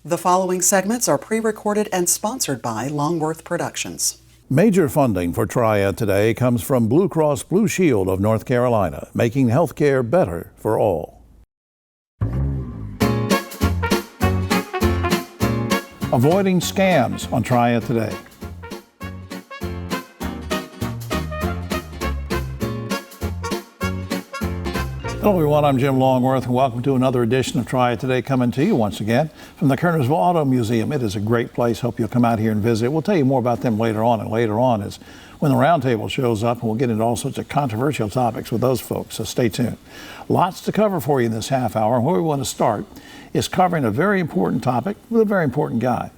The following segments are pre-recorded and sponsored by Longworth Productions. Major funding for Triad Today comes from Blue Cross Blue Shield of North Carolina, making healthcare better for all. Avoiding scams on Triad Today. Hello everyone, I'm Jim Longworth and welcome to another edition of Triad Today, coming to you once again from the Kernersville Auto Museum. It is a great place. Hope you'll come out here and visit. We'll tell you more about them later on, and later on is when the roundtable shows up, and we'll get into all sorts of controversial topics with those folks, so stay tuned. Lots to cover for you in this half hour, and where we want to start is covering a very important topic with a very important guy.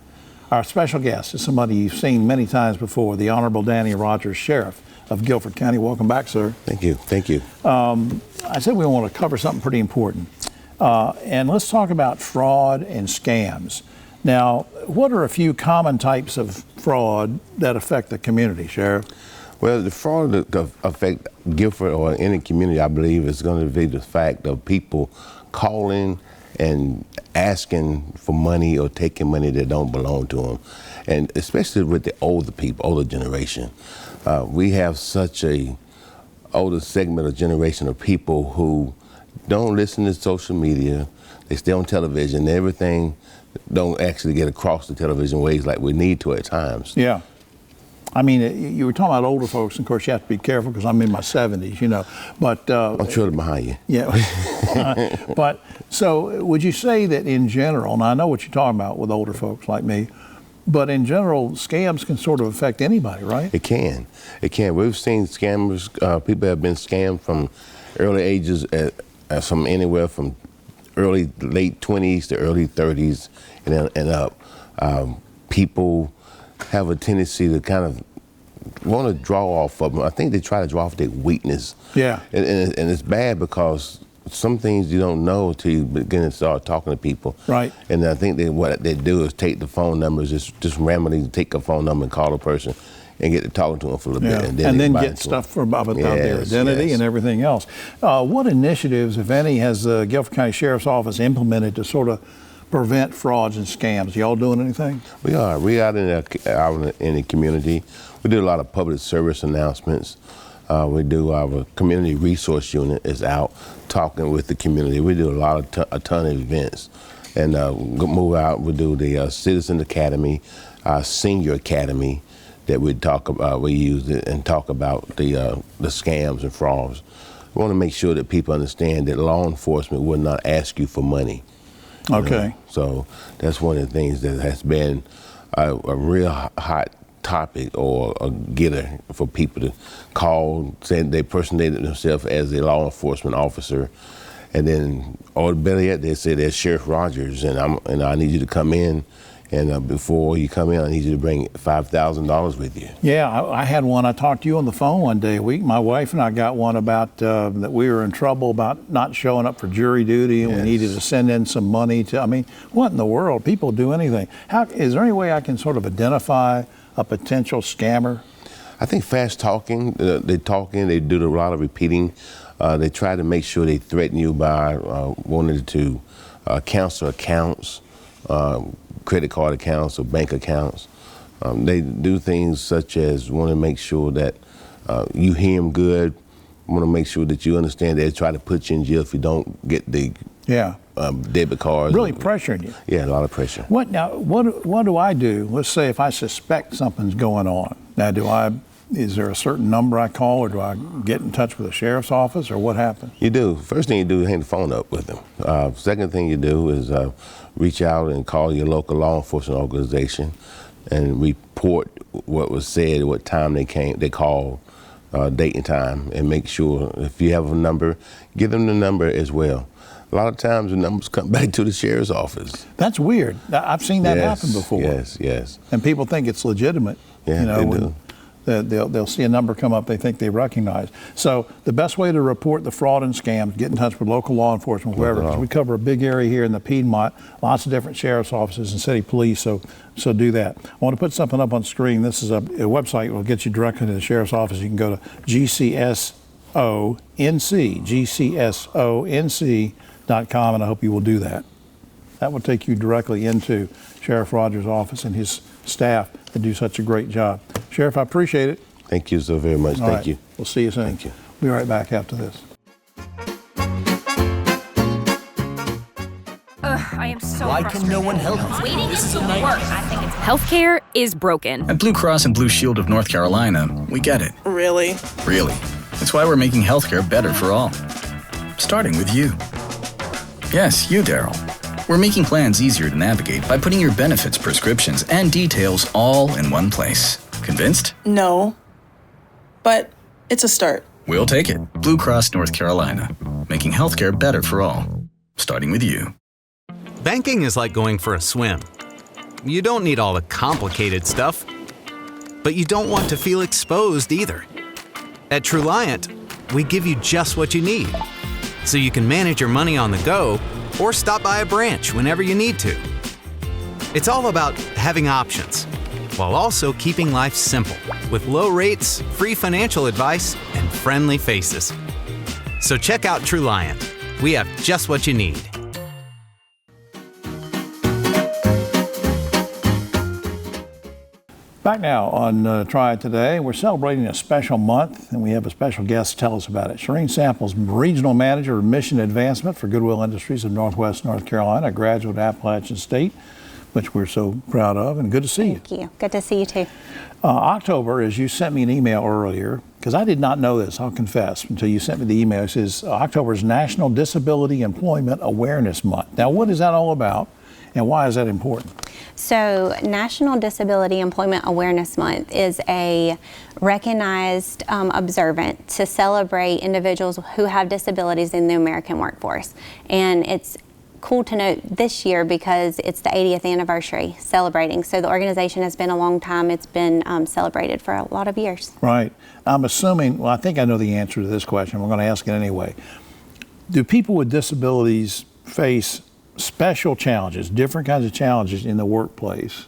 Our special guest is somebody you've seen many times before, the Honorable Danny Rogers, Sheriff of Guilford County. Welcome back, sir. Thank you. Thank you. I said we want to cover something pretty important. And let's talk about fraud and scams. Now, what are a few common types of fraud that affect the community, Sheriff? Well, the fraud that affect Guilford or any community, I believe, is going to be the fact of people calling and asking for money or taking money that don't belong to them. And especially with the older people, older generation. We have such a older segment of generation of people who don't listen to social media. They stay on television. Everything don't actually get across the television waves like we need to at times. Yeah. I mean, you were talking about older folks, and of course you have to be careful because I'm in my 70s, you know. But I'm sure behind you. Yeah. But so would you say that in general, and I know what you're talking about with older folks like me, but in general, scams can sort of affect anybody, right? It can. It can. We've seen scammers, people have been scammed from early ages, from anywhere from late 20s to early 30s and up. People have a tendency to kind of want to draw off of them. I think they try to draw off their weakness. Yeah. And it's bad because some things you don't know until you begin to start talking to people. Right. And I think what they do is take the phone numbers, just randomly take a phone number and call a person and get to talking to them for a little bit. And then get stuff about their identity and everything else. What initiatives, if any, has the Guilford County Sheriff's Office implemented to sort of prevent frauds and scams? Y'all doing anything? We are. We out in the community. We do a lot of public service announcements. We do our community resource unit is out talking with the community. We do a ton of events, and move out. We do the Citizen Academy, Senior Academy, that we talk about. We use it and talk about the scams and frauds. We want to make sure that people understand that law enforcement will not ask you for money. Okay. So that's one of the things that has been a real hot topic or a getter for people to call, saying they personated themselves as a law enforcement officer, and then, or better yet, they say they're Sheriff Rogers, and I need you to come in, and before you come in, I need you to bring $5,000 with you. Yeah, I had one. I talked to you on the phone one day a week. My wife and I got one about that we were in trouble about not showing up for jury duty, and we needed to send in some money to. I mean, what in the world? People do anything. Is there any way I can sort of identify a potential scammer? I think fast talking. They do a lot of repeating. They try to make sure they threaten you by wanting to cancel accounts, credit card accounts or bank accounts. They do things such as want to make sure that you hear them good, want to make sure that you understand they try to put you in jail if you don't get the debit cards. Really pressuring you. Yeah, a lot of pressure. What do I do? Let's say if I suspect something's going on. Now, is there a certain number I call, or do I get in touch with the sheriff's office, or what happens? You do. First thing you do is hang the phone up with them. Second thing you do is reach out and call your local law enforcement organization and report what was said, what time they called, date and time, and make sure if you have a number, give them the number as well. A lot of times the numbers come back to the sheriff's office. That's weird. I've seen that happen before. Yes. And people think it's legitimate. Yeah, they do. They'll see a number come up they think they recognize. So the best way to report the fraud and scams, get in touch with local law enforcement, whoever, because we cover a big area here in the Piedmont, lots of different sheriff's offices and city police, so do that. I want to put something up on screen. This is a website that will get you directly to the sheriff's office. You can go to GCSONC, GCSONC.com, and I hope you will do that. That will take you directly into Sheriff Rogers' office and his staff that do such a great job. Sheriff, I appreciate it. Thank you so very much. Thank you. We'll see you soon. Thank you. Be right back after this. I am so Why frustrated. can no one help me? Waiting This is isn't a work. nightmare. I think it's Healthcare is broken. At Blue Cross and Blue Shield of North Carolina, we get it. Really? Really. That's why we're making healthcare better for all. Starting with you. Yes, you, Daryl. We're making plans easier to navigate by putting your benefits, prescriptions, and details all in one place. Convinced? No. But it's a start. We'll take it. Blue Cross North Carolina. Making healthcare better for all. Starting with you. Banking is like going for a swim. You don't need all the complicated stuff, but you don't want to feel exposed either. At Truliant, we give you just what you need, so you can manage your money on the go or stop by a branch whenever you need to. It's all about having options, while also keeping life simple, with low rates, free financial advice, and friendly faces. So check out Truliant. We have just what you need. Back now on Triad Today. We're celebrating a special month, and we have a special guest to tell us about it. Shireen Samples, Regional Manager of Mission Advancement for Goodwill Industries of Northwest North Carolina, a graduate of Appalachian State, which we're so proud of, and good to see you. Thank you. Good to see you too. October, as you sent me an email earlier, because I did not know this, I'll confess, until you sent me the email. It says October is National Disability Employment Awareness Month. Now, what is that all about, and why is that important? So, National Disability Employment Awareness Month is a recognized observant to celebrate individuals who have disabilities in the American workforce. And it's cool to note this year because it's the 80th anniversary celebrating. So the organization has been a long time. It's been celebrated for a lot of years. Right. I'm assuming, well, I think I know the answer to this question. We're going to ask it anyway. Do people with disabilities face special challenges, different kinds of challenges in the workplace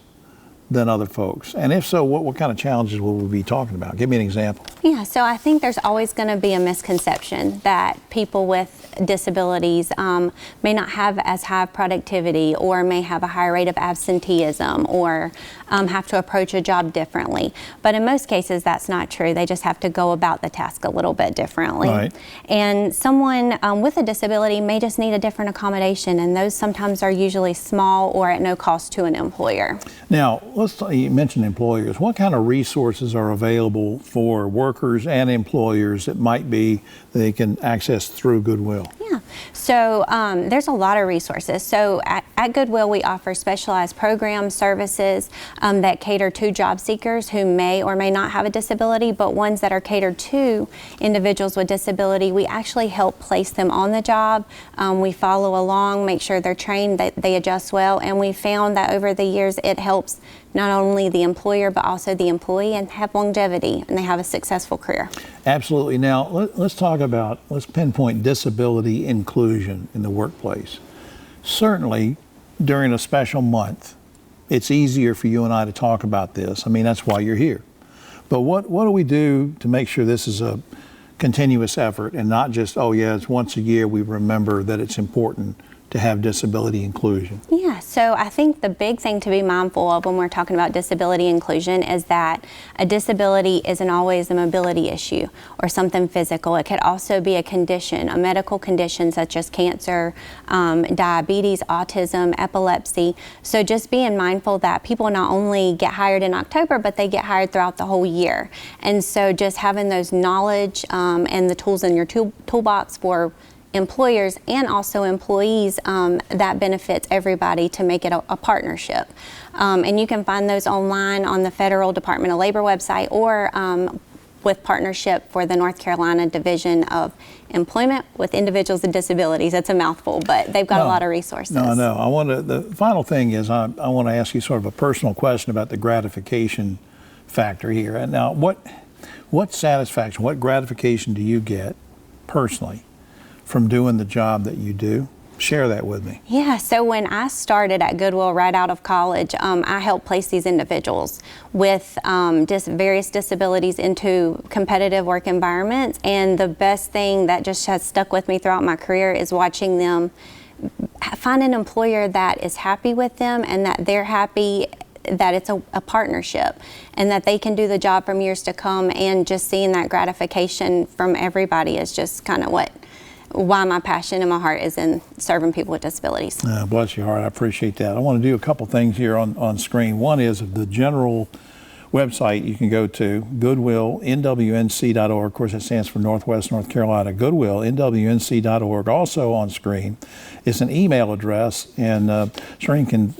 than other folks? And if so, what kind of challenges will we be talking about? Give me an example. Yeah, so I think there's always going to be a misconception that people with disabilities may not have as high productivity or may have a higher rate of absenteeism or have to approach a job differently. But in most cases, that's not true. They just have to go about the task a little bit differently. Right. And someone with a disability may just need a different accommodation, and those sometimes are usually small or at no cost to an employer. Now, you mentioned employers. What kind of resources are available for workers and employers that might be they can access through Goodwill? Yeah, so there's a lot of resources. So at Goodwill, we offer specialized programs, services that cater to job seekers who may or may not have a disability, but ones that are catered to individuals with disability. We actually help place them on the job. We follow along, make sure they're trained, that they adjust well, and we found that over the years it helps not only the employer but also the employee and have longevity and they have a successful career. Absolutely. Now let's pinpoint disability inclusion in the workplace. Certainly during a special month, it's easier for you and I to talk about this. I mean, that's why you're here. But what do we do to make sure this is a continuous effort and not just, oh yeah, it's once a year we remember that it's important to have disability inclusion? Yeah, so I think the big thing to be mindful of when we're talking about disability inclusion is that a disability isn't always a mobility issue or something physical. It could also be a condition, a medical condition such as cancer, diabetes, autism, epilepsy. So just being mindful that people not only get hired in October, but they get hired throughout the whole year. And so just having those knowledge and the tools in your toolbox for employers and also employees, that benefits everybody to make it a partnership. And you can find those online on the Federal Department of Labor website or with partnership for the North Carolina Division of Employment with Individuals with Disabilities. That's a mouthful, but they've got a lot of resources. No. The final thing is I want to ask you sort of a personal question about the gratification factor here. And now, what satisfaction, what gratification do you get personally from doing the job that you do? Share that with me. Yeah, so when I started at Goodwill right out of college, I helped place these individuals with various disabilities into competitive work environments. And the best thing that just has stuck with me throughout my career is watching them find an employer that is happy with them and that they're happy, that it's a partnership and that they can do the job from years to come, and just seeing that gratification from everybody is just kind of why my passion and my heart is in serving people with disabilities. Bless your heart, I appreciate that. I want to do a couple things here on screen. One is the general website you can go to, goodwillnwnc.org. Of course, it stands for Northwest North Carolina. Goodwillnwnc.org. Also on screen is an email address, and Shereen can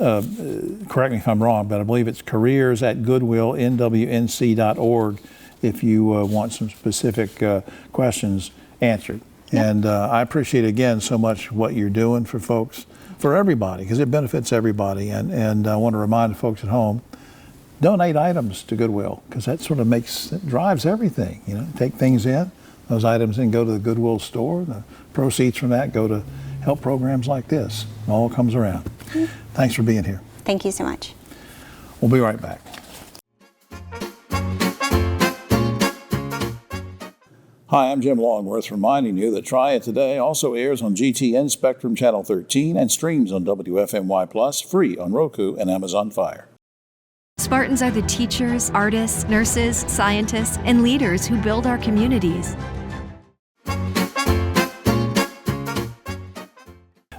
correct me if I'm wrong, but I believe it's careers@goodwillnwnc.org if you want some specific questions answered. Yep. And I appreciate, again, so much what you're doing for folks, for everybody, because it benefits everybody. And I want to remind the folks at home, donate items to Goodwill, because that sort of drives everything. You know, take things in, those items in go to the Goodwill store. The proceeds from that go to help programs like this. It all comes around. Mm-hmm. Thanks for being here. Thank you so much. We'll be right back. Hi, I'm Jim Longworth, reminding you that Triad Today also airs on GTN Spectrum Channel 13 and streams on WFMY Plus, free on Roku and Amazon Fire. Spartans are the teachers, artists, nurses, scientists, and leaders who build our communities.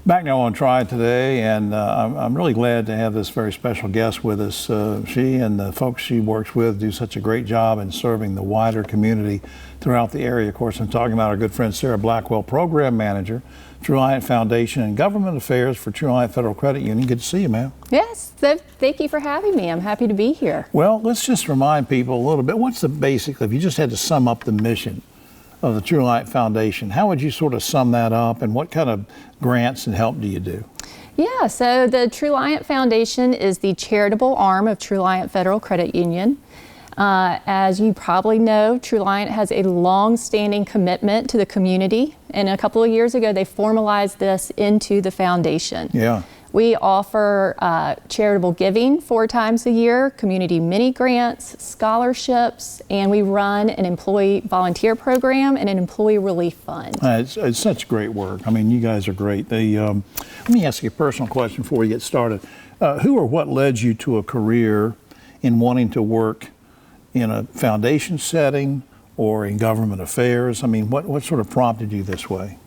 Back now on Triad Today, and I'm really glad to have this very special guest with us. She and the folks she works with do such a great job in serving the wider community throughout the area. Of course, I'm talking about our good friend Sarah Blackwell, Program Manager, Truliant Foundation and Government Affairs for Truliant Federal Credit Union. Good to see you, ma'am. Yes, thank you for having me. I'm happy to be here. Well, let's just remind people a little bit, what's the basic, if you just had to sum up the mission of the Truliant Foundation, how would you sort of sum that up, and what kind of grants and help do you do? Yeah, so the Truliant Foundation is the charitable arm of Truliant Federal Credit Union. As you probably know, Truliant has a long-standing commitment to the community, and a couple of years ago they formalized this into the foundation. Yeah. We offer charitable giving 4 times a year, community mini grants, scholarships, and we run an employee volunteer program and an employee relief fund. It's such great work. I mean, you guys are great. Let me ask you a personal question before we get started. Who or what led you to a career in wanting to work in a foundation setting or in government affairs? I mean, what sort of prompted you this way?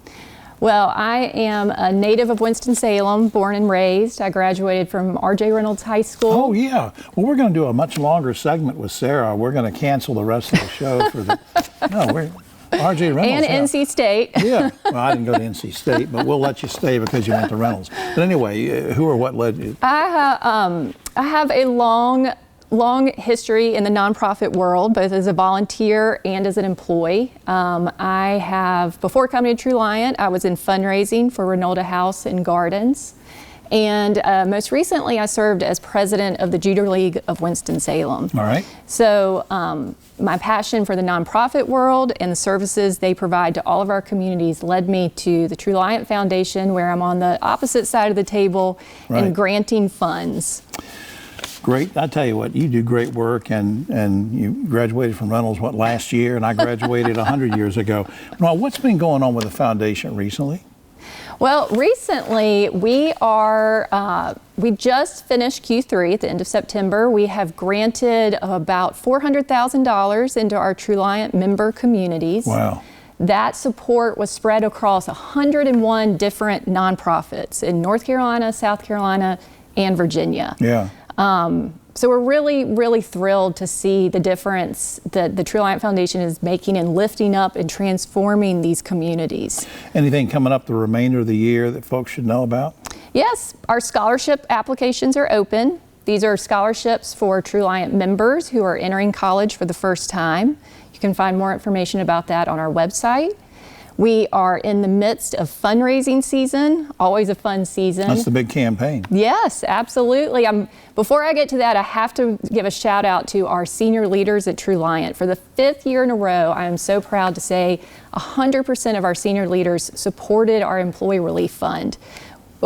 Well, I am a native of Winston-Salem, born and raised. I graduated from R.J. Reynolds High School. Oh, yeah. Well, we're going to do a much longer segment with Sarah. We're going to cancel the rest of the show for the... No, we're... R.J. Reynolds. And NC State. Yeah. Well, I didn't go to NC State, but we'll let you stay because you went to Reynolds. But anyway, who or what led you? I have a long history in the nonprofit world, both as a volunteer and as an employee. Before coming to Truliant, I was in fundraising for Renolda House and Gardens. And most recently, I served as president of the Judo League of Winston-Salem. All right. So my passion for the nonprofit world and the services they provide to all of our communities led me to the Truliant Foundation, where I'm on the opposite side of the table and granting funds. Great. I tell you what, you do great work, and you graduated from Reynolds, last year, and I graduated 100 years ago. Well, what's been going on with the foundation recently? Well, recently we just finished Q3 at the end of September. We have granted about $400,000 into our Truliant member communities. Wow. That support was spread across 101 different nonprofits in North Carolina, South Carolina, and Virginia. Yeah. So we're really, really thrilled to see the difference that the Truliant Foundation is making in lifting up and transforming these communities. Anything coming up the remainder of the year that folks should know about? Yes, our scholarship applications are open. These are scholarships for Truliant members who are entering college for the first time. You can find more information about that on our website. We are in the midst of fundraising season, always a fun season. That's the big campaign. Yes, absolutely. Before I get to that, I have to give a shout out to our senior leaders at Truliant. For the 5th year in a row, I am so proud to say 100% of our senior leaders supported our employee relief fund.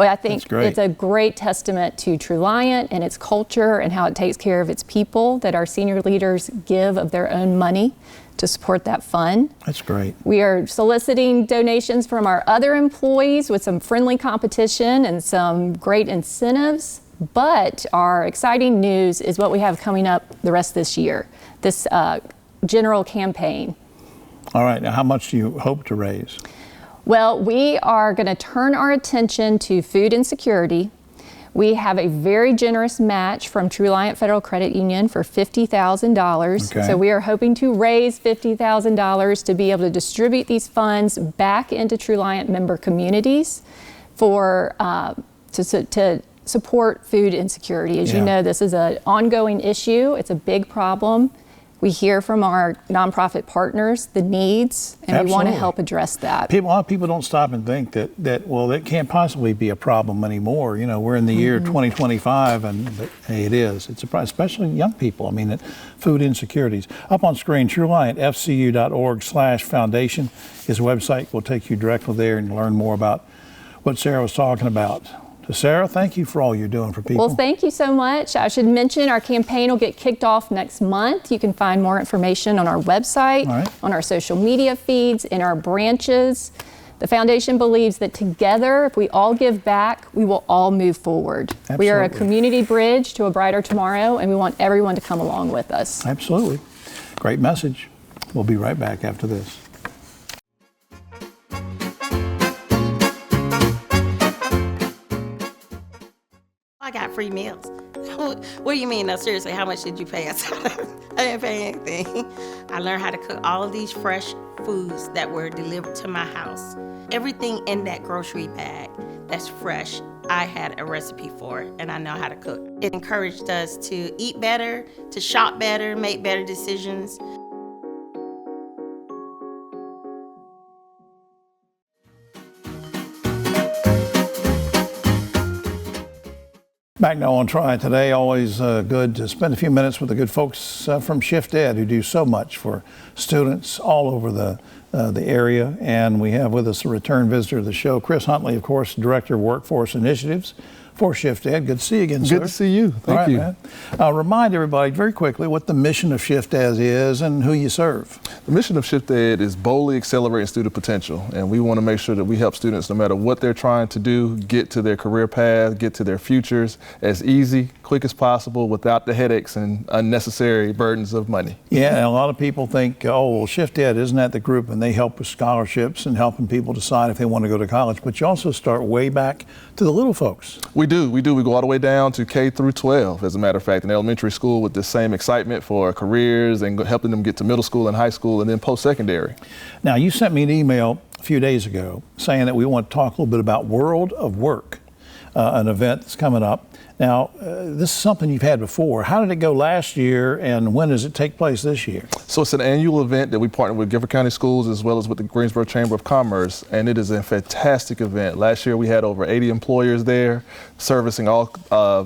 Well, I think That's great. it's a great testament to Truliant and its culture and how it takes care of its people that our senior leaders give of their own money to support that fund. That's great. We are soliciting donations from our other employees with some friendly competition and some great incentives. But our exciting news is what we have coming up the rest of this year, this general campaign. All right, now how much do you hope to raise? Well, we are going to turn our attention to food insecurity. We have a very generous match from Truliant Federal Credit Union for $50,000. Okay. So we are hoping to raise $50,000 to be able to distribute these funds back into Truliant member communities for to support food insecurity. As you know, this is an ongoing issue. It's a big problem. We hear from our nonprofit partners the needs, and we want to help address that. A lot of people don't stop and think that well, it can't possibly be a problem anymore. You know, we're in the year 2025, but hey, it is. It's a problem, especially young people. I mean, food insecurities. Up on screen, TruliantFCU.org/foundation is a website. We'll take you directly there and learn more about what Sarah was talking about. So Sarah, thank you for all you're doing for people. Well, thank you so much. I should mention our campaign will get kicked off next month. You can find more information on our website, on our social media feeds, in our branches. The foundation believes that together, if we all give back, we will all move forward. Absolutely. We are a community bridge to a brighter tomorrow, and we want everyone to come along with us. Absolutely. Great message. We'll be right back after this. I got free meals. What do you mean? No, seriously, how much did you pay us? I didn't pay anything. I learned how to cook all of these fresh foods that were delivered to my house. Everything in that grocery bag that's fresh, I had a recipe for it, and I know how to cook. It encouraged us to eat better, to shop better, make better decisions. Back now on Triad Today, always good to spend a few minutes with the good folks from Shift Ed who do so much for students all over the area. And we have with us a return visitor to the show, Chris Huntley, of course, Director of Workforce Initiatives for Shift Ed. Good to see you again, sir. Good to see you. Thank you. Man. Remind everybody very quickly what the mission of Shift Ed is and who you serve. The mission of Shift Ed is boldly accelerating student potential, and we want to make sure that we help students, no matter what they're trying to do, get to their career path, get to their futures as easy, quick as possible, without the headaches and unnecessary burdens of money. Yeah, and a lot of people think, oh, well, Shift Ed, isn't that the group? And they help with scholarships and helping people decide if they want to go to college. But you also start way back to the little folks. We do. We go all the way down to K through 12, as a matter of fact, in elementary school, with the same excitement for careers and helping them get to middle school and high school and then post-secondary. Now, you sent me an email a few days ago saying that we want to talk a little bit about World of Work, an event that's coming up. Now, this is something you've had before. How did it go last year, and when does it take place this year? So it's an annual event that we partner with Gifford County Schools as well as with the Greensboro Chamber of Commerce, and it is a fantastic event. Last year we had over 80 employers there servicing all, I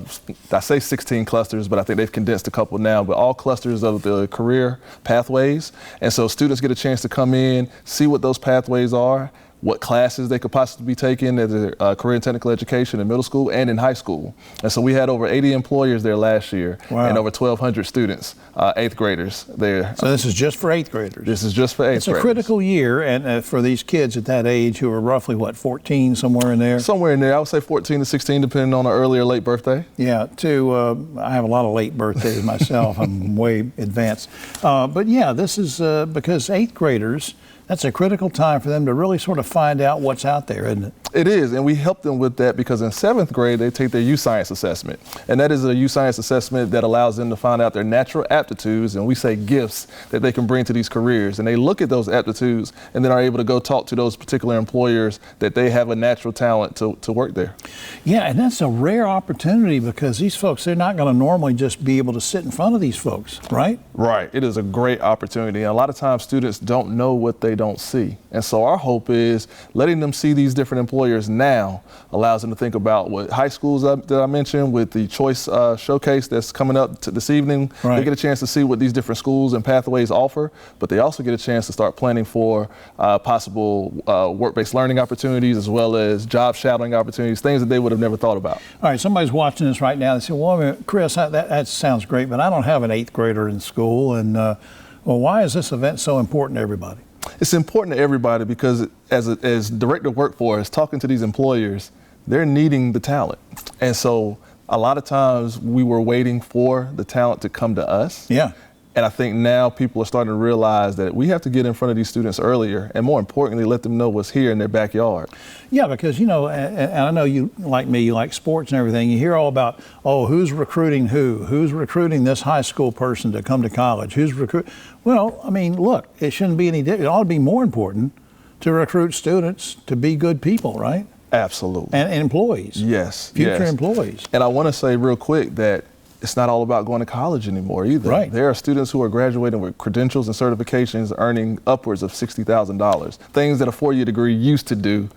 say 16 clusters, but I think they've condensed a couple now, but all clusters of the career pathways. And so students get a chance to come in, see what those pathways are, what classes they could possibly be taking as a career and technical education in middle school and in high school. And so we had over 80 employers there last year. Wow. And over 1,200 students, 8th graders there. So this is just for 8th graders? This is just for 8th graders. It's a critical year, and for these kids at that age who are roughly, what, 14, somewhere in there? Somewhere in there. I would say 14 to 16, depending on an early or late birthday. Yeah, I have a lot of late birthdays myself. I'm way advanced. But yeah, this is because 8th graders, that's a critical time for them to really sort of find out what's out there, isn't it? It is, and we help them with that because in 7th grade, they take their U Science assessment. And that is a U Science assessment that allows them to find out their natural aptitudes, and we say gifts that they can bring to these careers. And they look at those aptitudes and then are able to go talk to those particular employers that they have a natural talent to work there. Yeah, and that's a rare opportunity because these folks, they're not going to normally just be able to sit in front of these folks, right? Right. It is a great opportunity. And a lot of times students don't know what they they don't see. And so our hope is letting them see these different employers now allows them to think about what high schools that I mentioned with the choice showcase that's coming up this evening. Right. They get a chance to see what these different schools and pathways offer, but they also get a chance to start planning for possible work-based learning opportunities as well as job shadowing opportunities, things that they would have never thought about. All right, somebody's watching this right now. They say, well, Chris, that sounds great, but I don't have an 8th grader in school. And well, why is this event so important to everybody? It's important to everybody because as director of workforce, talking to these employers, they're needing the talent. And so a lot of times we were waiting for the talent to come to us. Yeah. And I think now people are starting to realize that we have to get in front of these students earlier and more importantly, let them know what's here in their backyard. Yeah, because, you know, and I know you, like me, you like sports and everything. You hear all about, oh, who's recruiting who's recruiting this high school person to come to college, who's recruiting. Well, I mean, look, it shouldn't be any different. It ought to be more important to recruit students to be good people, right? Absolutely. And employees. Yes. Future employees. And I want to say real quick that it's not all about going to college anymore either. Right. There are students who are graduating with credentials and certifications earning upwards of $60,000, things that a 4-year degree used to do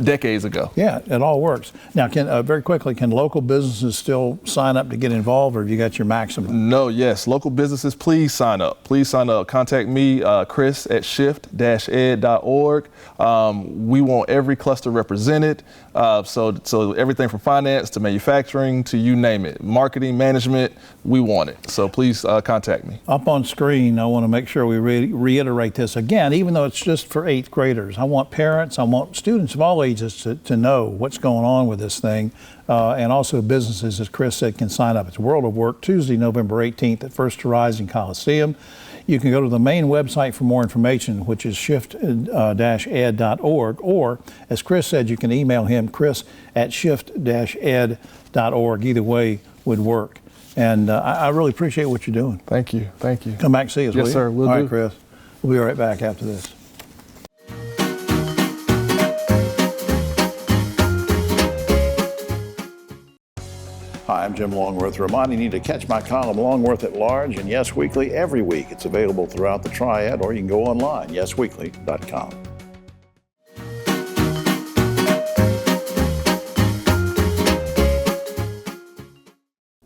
decades ago. Yeah, it all works. Now, very quickly, can local businesses still sign up to get involved, or have you got your maximum? No, yes. Local businesses, please sign up. Please sign up. Contact me, Chris at shift-ed.org. We want every cluster represented. So everything from finance to manufacturing to you name it. Marketing, management, we want it. So please contact me. Up on screen, I want to make sure we reiterate this again, even though it's just for 8th graders. I want parents, I want students of all ages to know what's going on with this thing. And also businesses, as Chris said, can sign up. It's World of Work, Tuesday, November 18th at First Horizon Coliseum. You can go to the main website for more information, which is shift-ed.org, or, as Chris said, you can email him, chris@shift-ed.org. Either way would work. And I really appreciate what you're doing. Thank you. Thank you. Come back and see us, will you? Yes, sir. We'll do. All right, Chris. We'll be right back after this. Hi, I'm Jim Longworth, reminding you to catch my column Longworth at Large and Yes Weekly every week. It's available throughout the Triad, or you can go online, yesweekly.com.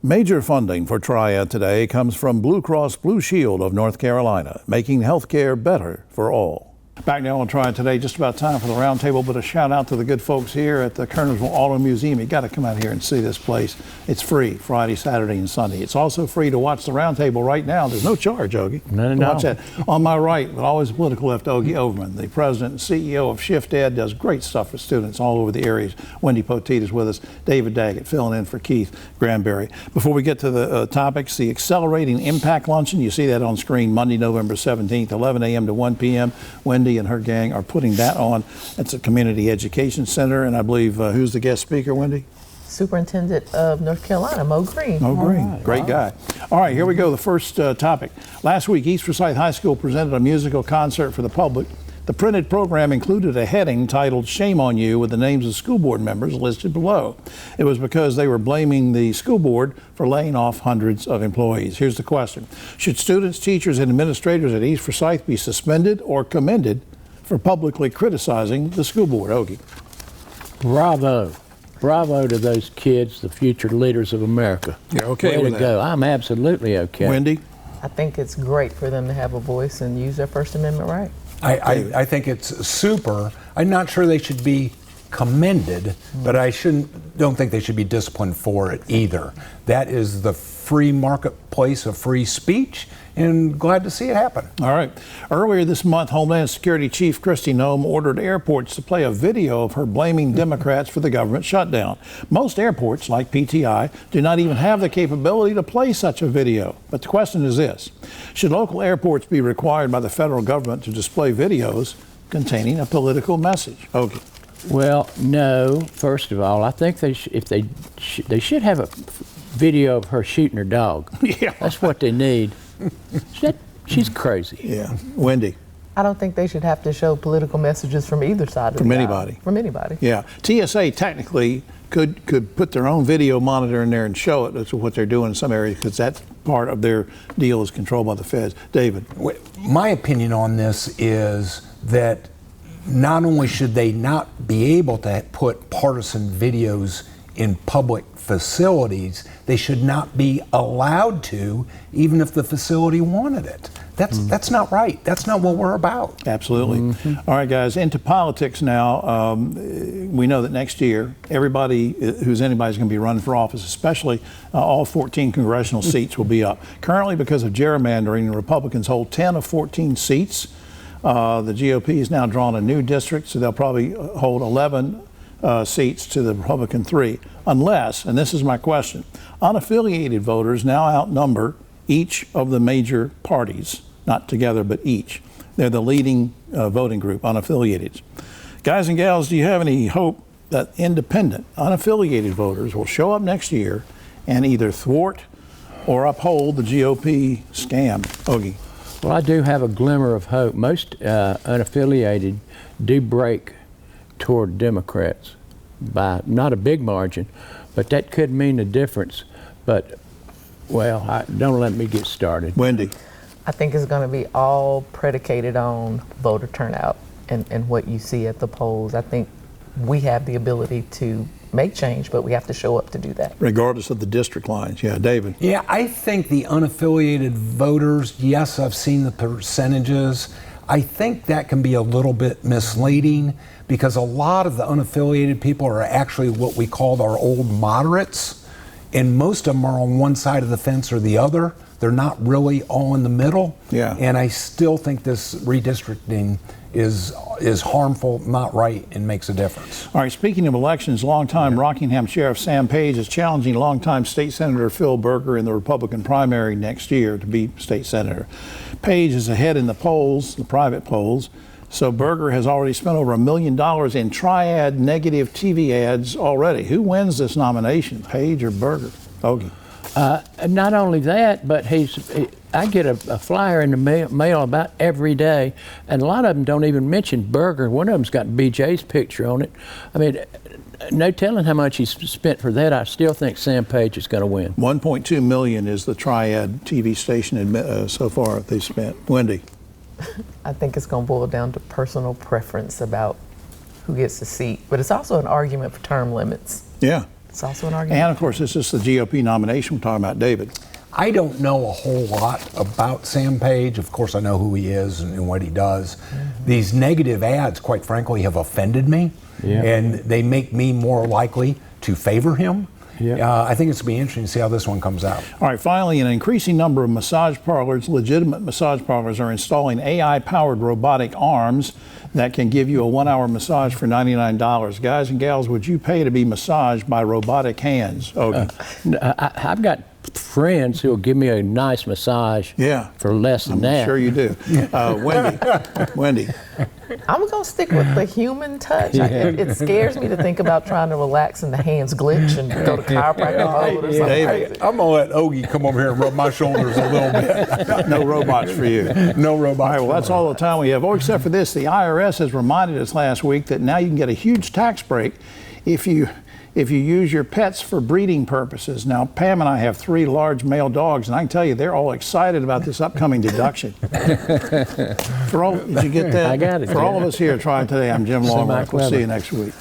Major funding for Triad Today comes from Blue Cross Blue Shield of North Carolina, making healthcare better for all. Back now on Triad Today, just about time for the roundtable, but a shout out to the good folks here at the Kernersville Auto Museum. You got to come out here and see this place. It's free Friday, Saturday, and Sunday. It's also free to watch the roundtable right now. There's no charge, Ogie. No. Watch that. On my right, but always political left, Ogie Overman, the president and CEO of Shift Ed, does great stuff for students all over the areas. Wendy Poteet is with us. David Daggett filling in for Keith Granberry. Before we get to the topics, the Accelerating Impact Luncheon, you see that on screen Monday, November 17th, 11 a.m. to 1 p.m. Wendy and her gang are putting that on. It's a community education center, and I believe who's the guest speaker, Wendy? Superintendent of North Carolina, Mo Green. Mo Green, right. Great guy. All right, here we go. The first topic. Last week, East Forsyth High School presented a musical concert for the public. The printed program included a heading titled "Shame on You" with the names of school board members listed below. It was because they were blaming the school board for laying off hundreds of employees. Here's the question. Should students, teachers, and administrators at East Forsyth be suspended or commended for publicly criticizing the school board? Ogie. Bravo. Bravo to those kids, the future leaders of America. You're okay Way with to that? go. I'm absolutely okay. Wendy? I think it's great for them to have a voice and use their First Amendment right. I think it's super. I'm not sure they should be commended, but I don't think they should be disciplined for it either. That is the free marketplace of free speech, and glad to see it happen. All right. Earlier this month, Homeland Security Chief Kristi Noem ordered airports to play a video of her blaming Democrats for the government shutdown. Most airports, like PTI, do not even have the capability to play such a video. But the question is this: should local airports be required by the federal government to display videos containing a political message? Okay. Well, no. First of all, I think they should have a video of her shooting her dog. Yeah. That's what they need. She's crazy. Yeah. Wendy. I don't think they should have to show political messages from either side of From the aisle. anybody. From anybody. Yeah. TSA technically could put their own video monitor in there and show it. That's what they're doing in some areas, because that part of their deal is controlled by the feds. David. My opinion on this is that not only should they not be able to put partisan videos in public facilities, they should not be allowed to, even if the facility wanted it. That's not right. That's not what we're about. Absolutely. All right, guys, into politics now. We know that next year, anybody's going to be running for office, especially all 14 congressional seats will be up. Currently, because of gerrymandering, the Republicans hold 10 of 14 seats. The GOP has now drawn a new district, so they'll probably hold 11 seats to the Republican 3, unless, and this is my question, unaffiliated voters now outnumber each of the major parties, not together, but each. They're the leading voting group, unaffiliated. Guys and gals, do you have any hope that independent, unaffiliated voters will show up next year and either thwart or uphold the GOP scam? Ogie. Well, I do have a glimmer of hope. Most unaffiliated do break toward Democrats by not a big margin, but that could mean a difference. But, well, don't let me get started. Wendy. I think it's going to be all predicated on voter turnout and what you see at the polls. I think we have the ability to make change, but we have to show up to do that. Regardless of the district lines. Yeah, David. Yeah, I think the unaffiliated voters, yes, I've seen the percentages. I think that can be a little bit misleading because a lot of the unaffiliated people are actually what we called our old moderates, and most of them are on one side of the fence or the other. They're not really all in the middle. Yeah. And I still think this redistricting is harmful, not right, and makes a difference. All right, speaking of elections, longtime Rockingham Sheriff Sam Page is challenging longtime State Senator Phil Berger in the Republican primary next year to be state senator. Page is ahead in the polls, the private polls, so Berger has already spent over $1 million in Triad negative TV ads already. Who wins this nomination, Page or Berger? Ogie. Not only that, but I get a flyer in the mail about every day, and a lot of them don't even mention Berger. One of them's got BJ's picture on it. I mean, no telling how much he's spent for that. I still think Sam Page is going to win. $1.2 million is the Triad TV station so far they've spent. Wendy. I think it's going to boil down to personal preference about who gets the seat, but it's also an argument for term limits. Yeah. It's also an argument. And of course, this is the GOP nomination we're talking about. David. I don't know a whole lot about Sam Page. Of course, I know who he is and what he does. These negative ads, quite frankly, have offended me, and they make me more likely to favor him. I think it's going to be interesting to see how this one comes out. All right, finally, an increasing number of massage parlors, legitimate massage parlors, are installing AI-powered robotic arms that can give you a 1-hour massage for $99. Guys and gals, would you pay to be massaged by robotic hands? I've got friends who will give me a nice massage for less than that. I'm sure you do. Wendy. I'm going to stick with the human touch. It scares me to think about trying to relax and the hands glitch and go to chiropractor mode or something. David. I'm going to let Ogie come over here and rub my shoulders a little bit. No robots for you. No robots. All right, well, that's all the time we have. Oh, except for this, the IRS has reminded us last week that now you can get a huge tax break if you use your pets for breeding purposes. Now, Pam and I have 3 large male dogs, and I can tell you they're all excited about this upcoming deduction. Did you get that? I got it. For all of us here at Triad Today, I'm Jim Longworth. We'll see you next week.